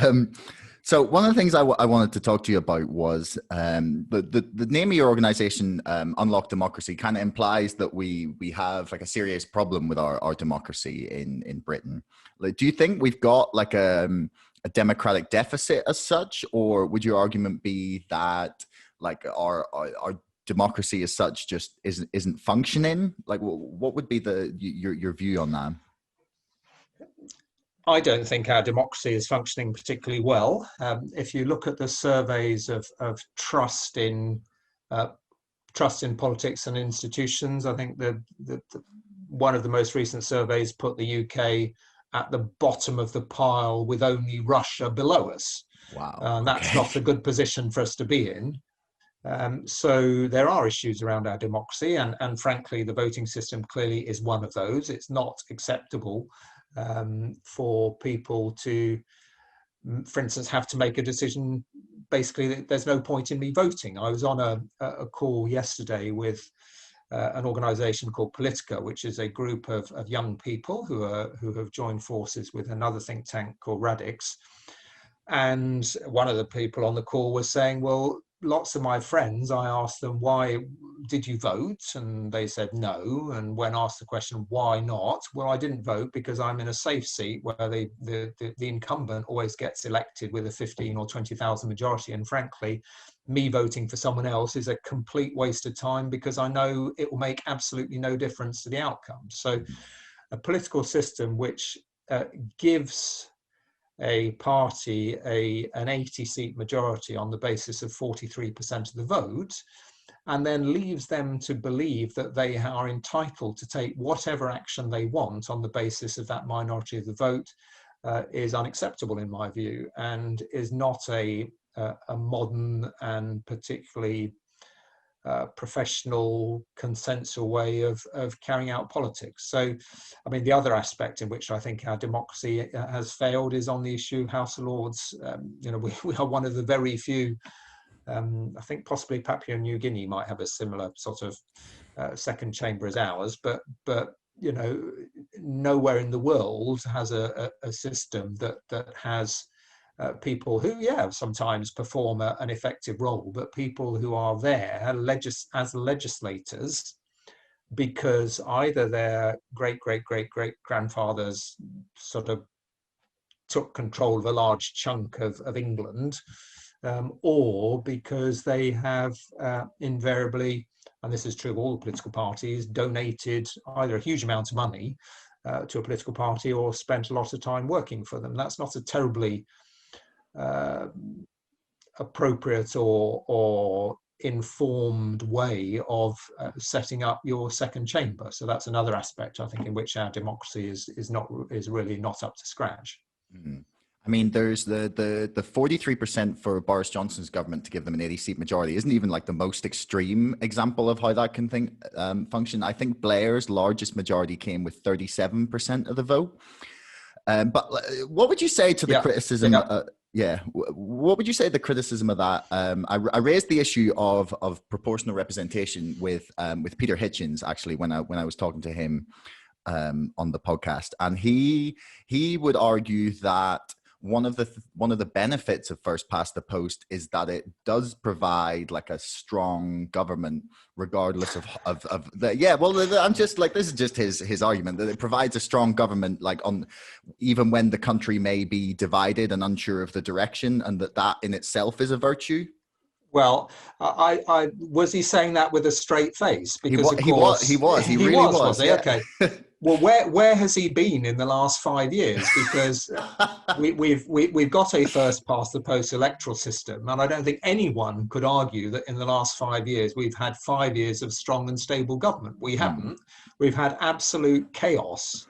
Um, so one of the things I wanted to talk to you about was the name of your organization, Unlock Democracy, kind of implies that we have like a serious problem with our democracy in Britain. Like, do you think we've got like a democratic deficit as such, or would your argument be that like our democracy as such just isn't functioning? Like, what would be your view on that? I don't think our democracy is functioning particularly well. If you look at the surveys of trust in politics and institutions, I think one of the most recent surveys put the UK at the bottom of the pile with only Russia below us. Wow. That's not a good position for us to be in. So there are issues around our democracy, and frankly, the voting system clearly is one of those. It's not acceptable for people to, for instance, have to make a decision. Basically, there's no point in me voting. I was on a call yesterday with an organisation called Politica, which is a group of young people who have joined forces with another think tank called Radix. And one of the people on the call was saying, well, lots of my friends, I asked them, why did you vote? And they said no. And when asked the question, why not? Well, I didn't vote because I'm in a safe seat where the incumbent always gets elected with a 15 or 20,000 majority. And frankly, me voting for someone else is a complete waste of time because I know it will make absolutely no difference to the outcome. So a political system which gives a party an 80-seat majority on the basis of 43% of the vote, and then leaves them to believe that they are entitled to take whatever action they want on the basis of that minority of the vote, is unacceptable in my view, and is not a modern and particularly professional, consensual way of carrying out politics. So, I mean, the other aspect in which I think our democracy has failed is on the issue of House of Lords. We are one of the very few, I think possibly Papua New Guinea might have a similar sort of second chamber as ours, but nowhere in the world has a system that has people who, sometimes perform an effective role, but people who are there as legislators because either their great grandfathers sort of took control of a large chunk of England, or because they have invariably, and this is true of all political parties, donated either a huge amount of money to a political party or spent a lot of time working for them. That's not a terribly appropriate or informed way of setting up your second chamber. So that's another aspect, I think, in which our democracy is really not up to scratch. Mm-hmm. I mean, there's the 43% for Boris Johnson's government to give them an 80-seat majority isn't even like the most extreme example of how that can function. I think Blair's largest majority came with 37% of the vote. But what would you say to the criticism? What would you say the criticism of that? I raised the issue of proportional representation with Peter Hitchens actually when I was talking to him on the podcast, and he would argue that one of the benefits of first past the post is that it does provide like a strong government regardless of I'm just like, this is just his argument, that it provides a strong government like on even when the country may be divided and unsure of the direction, and that in itself is a virtue. Well, I was he saying that with a straight face? Because he really was. Yeah. Okay. Well, where has he been in the last 5 years? Because we've got a first past the post electoral system, and I don't think anyone could argue that in the last 5 years we've had 5 years of strong and stable government. We haven't. We've had absolute chaos.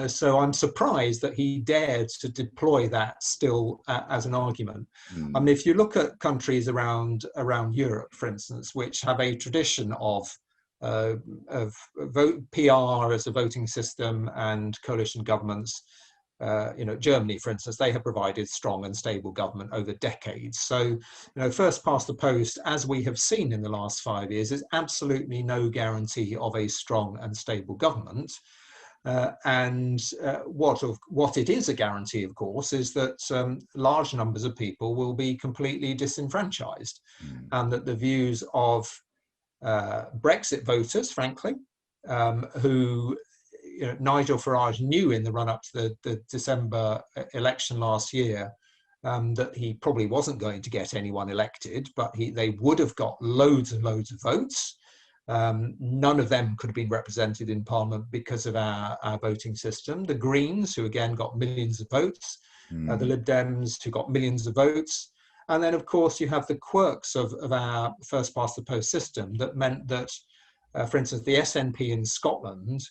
So I'm surprised that he dared to deploy that still as an argument. I mean, if you look at countries around Europe, for instance, which have a tradition of vote PR as a voting system and coalition governments, Germany, for instance, they have provided strong and stable government over decades. So, first past the post, as we have seen in the last 5 years, is absolutely no guarantee of a strong and stable government. What it is a guarantee, of course, is that large numbers of people will be completely disenfranchised, and that the views of Brexit voters, frankly, who Nigel Farage knew in the run-up to the December election last year that he probably wasn't going to get anyone elected, but they would have got loads and loads of votes. None of them could have been represented in Parliament because of our voting system. The Greens, who again got millions of votes, the Lib Dems, who got millions of votes. And then, of course, you have the quirks of our first past the post system that meant that, for instance, the SNP in Scotland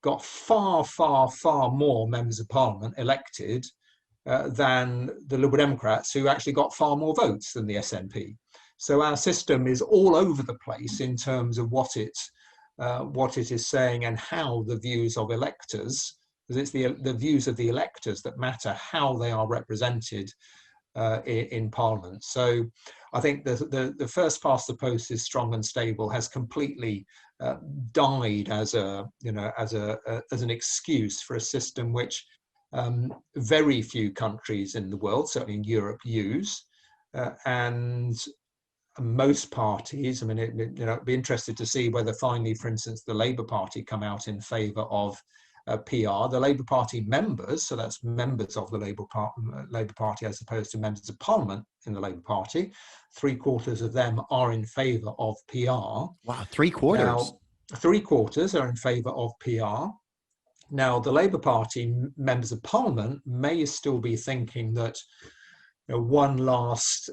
got far, far, far more members of Parliament elected than the Liberal Democrats, who actually got far more votes than the SNP. So our system is all over the place in terms of what it is saying and how the views of electors, because it's the views of the electors that matter, how they are represented in Parliament. So I think the first past the post is strong and stable has completely died as an excuse for a system which very few countries in the world, certainly in Europe, use, and most parties. I mean, it'd be interested to see whether finally, for instance, the Labour Party come out in favour of PR. The Labour Party members, so that's members of the Labour Party as opposed to members of Parliament in the Labour Party, 3/4 of them are in favour of PR. Wow, 3/4. Now, 3/4 are in favour of PR. Now, the Labour Party members of Parliament may still be thinking that one last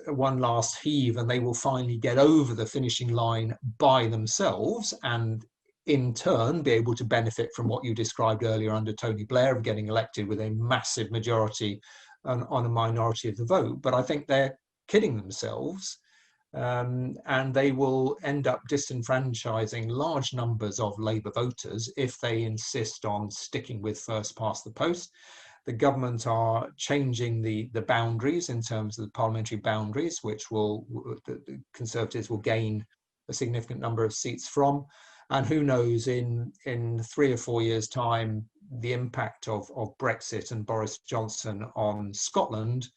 heave and they will finally get over the finishing line by themselves, and in turn be able to benefit from what you described earlier under Tony Blair of getting elected with a massive majority on a minority of the vote. But I think they're kidding themselves, and they will end up disenfranchising large numbers of Labour voters if they insist on sticking with first past the post. The government are changing the boundaries in terms of the parliamentary boundaries, which the Conservatives will gain a significant number of seats from. And who knows, in 3 or 4 years' time, the impact of Brexit and Boris Johnson on Scotland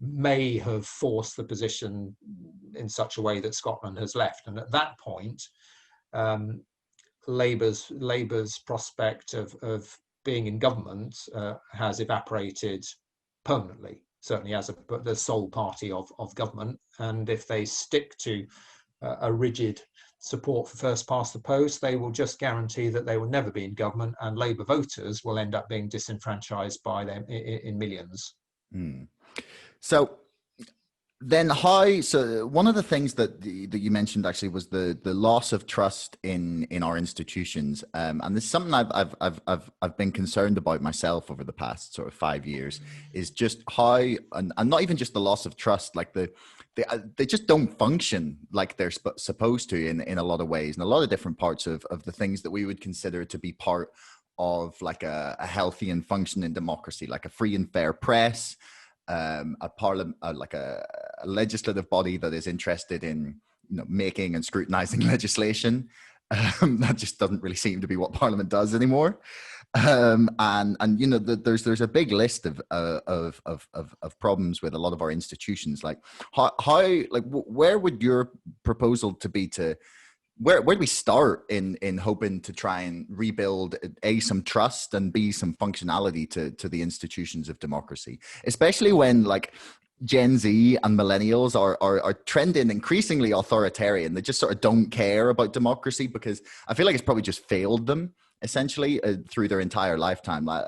may have forced the position in such a way that Scotland has left. And at that point, Labour's prospect of being in government has evaporated permanently, certainly as the sole party of government. And if they stick to a rigid support for first past the post, they will just guarantee that they will never be in government, and Labour voters will end up being disenfranchised by them in millions. So then so one of the things that you mentioned actually was the loss of trust in our institutions, and this is something I've been concerned about myself over the past sort of 5 years, is just how, and not even just the loss of trust, like they just don't function like they're supposed to in a lot of ways, in a lot of different parts of the things that we would consider to be part of like a healthy and functioning democracy, like a free and fair press, a parliament, like a legislative body that is interested in making and scrutinizing legislation. That just doesn't really seem to be what Parliament does anymore. And there's a big list of problems with a lot of our institutions. Like where would your proposal to be to where do we start in hoping to try and rebuild some trust and some functionality to the institutions of democracy, especially when like Gen Z and millennials are trending increasingly authoritarian. They just sort of don't care about democracy because I feel like it's probably just failed them essentially through their entire lifetime. Like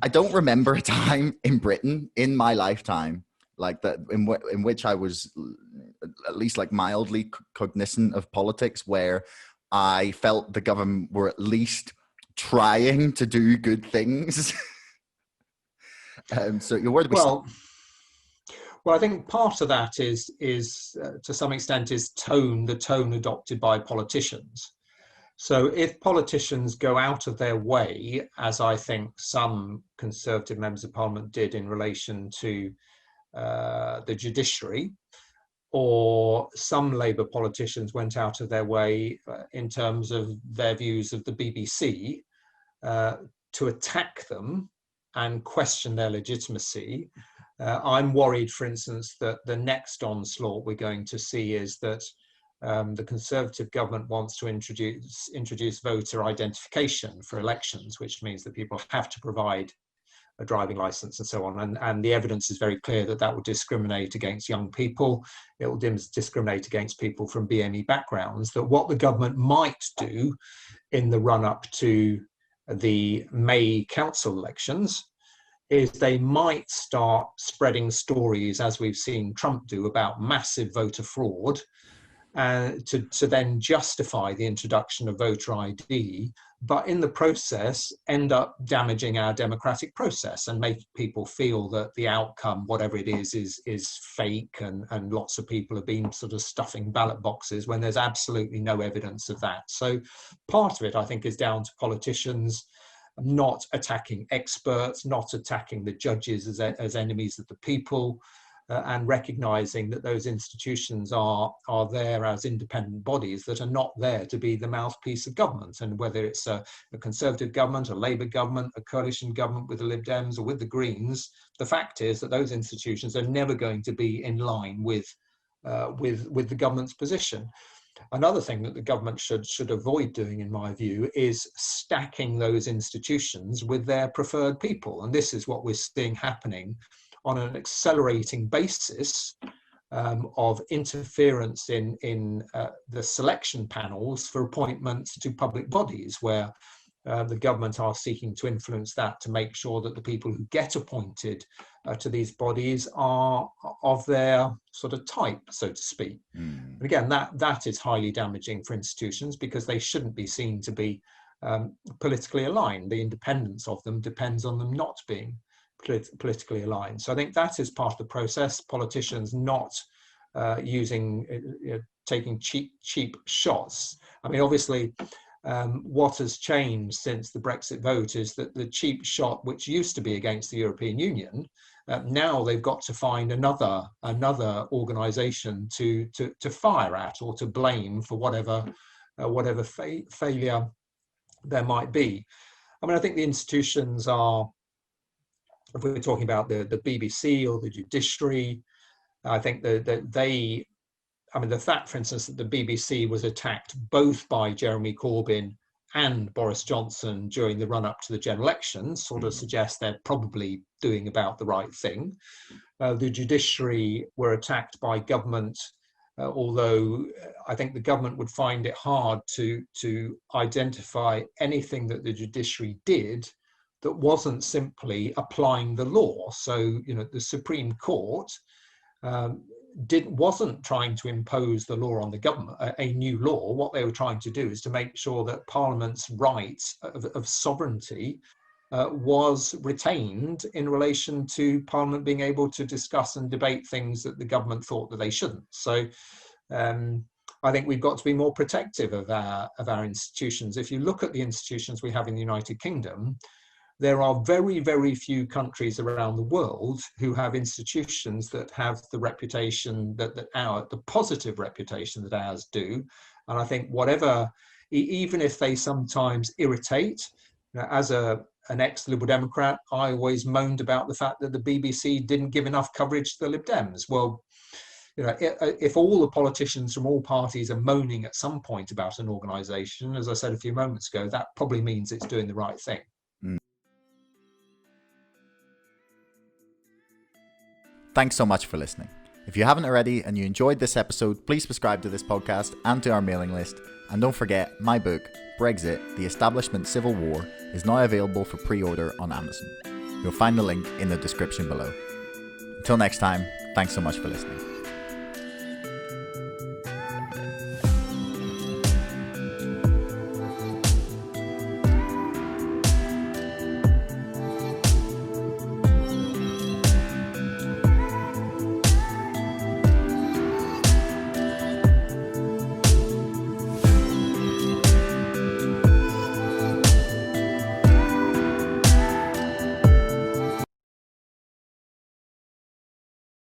I don't remember a time in Britain in my lifetime like that in which I was at least like mildly cognizant of politics, where I felt the government were at least trying to do good things. So your word. Well, I think part of that is to some extent is the tone adopted by politicians. So if politicians go out of their way, as I think some Conservative members of Parliament did in relation to the judiciary, or some Labour politicians went out of their way in terms of their views of the BBC, to attack them and question their legitimacy. I'm worried, for instance, that the next onslaught we're going to see is that the Conservative government wants to introduce voter identification for elections, which means that people have to provide a driving license and so on. And the evidence is very clear that that will discriminate against young people. It will discriminate against people from BME backgrounds. That what the government might do in the run-up to the May council elections is they might start spreading stories, as we've seen Trump do, about massive voter fraud, to then justify the introduction of voter ID, but in the process end up damaging our democratic process and make people feel that the outcome, whatever it is fake, and lots of people have been sort of stuffing ballot boxes when there's absolutely no evidence of that. So part of it, I think, is down to politicians not attacking experts, not attacking the judges as enemies of the people, and recognizing that those institutions are there as independent bodies that are not there to be the mouthpiece of government. And whether it's a Conservative government, a Labour government, a coalition government with the Lib Dems or with the Greens, the fact is that those institutions are never going to be in line with the government's position. Another thing that the government should avoid doing, in my view, is stacking those institutions with their preferred people. And this is what we're seeing happening on an accelerating basis of interference in the selection panels for appointments to public bodies, where the government are seeking to influence that to make sure that the people who get appointed to these bodies are of their sort of type, so to speak. And again, that is highly damaging for institutions, because they shouldn't be seen to be politically aligned. The independence of them depends on them not being politically aligned. So I think that is part of the process. Politicians not taking cheap shots. I mean, obviously, what has changed since the Brexit vote is that the cheap shot, which used to be against the European Union, now they've got to find another organisation to fire at or to blame for whatever failure there might be. I mean, I think the institutions are, if we're talking about the BBC or the judiciary, I think that the fact, for instance, that the BBC was attacked both by Jeremy Corbyn and Boris Johnson during the run-up to the general elections sort of suggests they're probably doing about the right thing. The judiciary were attacked by government, although I think the government would find it hard to identify anything that the judiciary did that wasn't simply applying the law. So, the Supreme Court wasn't trying to impose the law on the government, a new law. What they were trying to do is to make sure that Parliament's rights of sovereignty was retained in relation to Parliament being able to discuss and debate things that the government thought that they shouldn't. So I think we've got to be more protective of our institutions. If you look at the institutions we have in the United Kingdom, there are very, very few countries around the world who have institutions that have the reputation the positive reputation that ours do. And I think even if they sometimes irritate, as an ex-Liberal Democrat, I always moaned about the fact that the BBC didn't give enough coverage to the Lib Dems. Well, if all the politicians from all parties are moaning at some point about an organisation, as I said a few moments ago, that probably means it's doing the right thing. Thanks so much for listening. If you haven't already and you enjoyed this episode, please subscribe to this podcast and to our mailing list. And don't forget, my book, Brexit, The Establishment Civil War, is now available for pre-order on Amazon. You'll find the link in the description below. Until next time, thanks so much for listening.